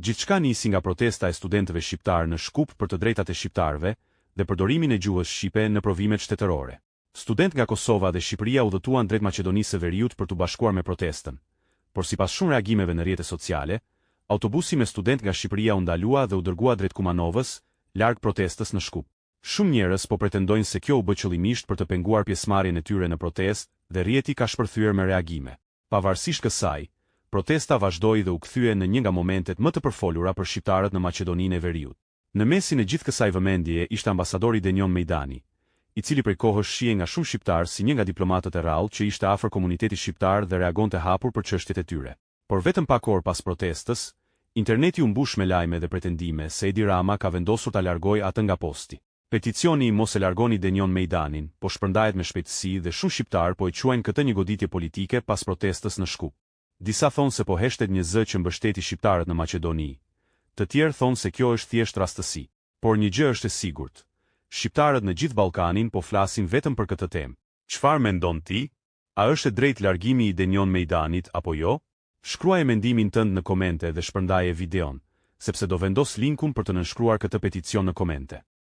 Gjithçka nisi nga protesta e studentëve shqiptar në Shkup për të drejtat e shqiptarëve dhe përdorimin e gjuhës shqipe në provimet shtetërore. Student nga Kosova dhe Shqipëria udhëtuan drejt Maqedonisë së Veriut për të bashkuar me protestën, por sipas shumë reagimeve në rrjetet sociale, autobusi me student nga Shqipëria u ndalua dhe u dërgua drejt Kumanovës, larg protestës në Shkup. Shumë njerëz po pretendojnë se kjo u bë qëllimisht për të penguar pjesëmarrjen e tyre në protestë dhe rrjeti ka shpërthyer me reagime. Pavarësisht kësaj, protesta vazhdoi dhe u kthye në një nga momentet më të përfolura për shqiptarët në Maqedoninë e Veriut. Në mesin e gjithë kësaj vëmendjeje ishte ambasadori Denion Mejdani, i cili prej kohësh shihej nga shumë shqiptarë si një nga diplomatët e rrallë që ishte afër komunitetit shqiptar dhe reagonte hapur për çështjet e tyre. Por vetëm pak orë pas protestës, interneti u mbush me lajme dhe pretendime se Edi Rama ka vendosur ta largojë atë nga posti. Peticioni i Mos e largoni Denion Mejdanin po shpërndahet me shpejtësi dhe shumë shqiptar po e quajnë këtë një goditje politike pas protestës në Shkup. Disa thonë se po heshtet një zë që mbështeti shqiptarët në Maqedoni. Të tjerë thonë se kjo është thjesht rastësi. Por një gjë është e sigurt. Shqiptarët në gjithë Ballkanin po flasin vetëm për këtë temë. Çfarë mendon ti? A është e drejtë largimi i Denion Mejdanit apo jo? Shkruaje mendimin tënd në komente dhe shpërndaje videon, sepse do vendos linkun për të nënshkruar këtë peticion në komente.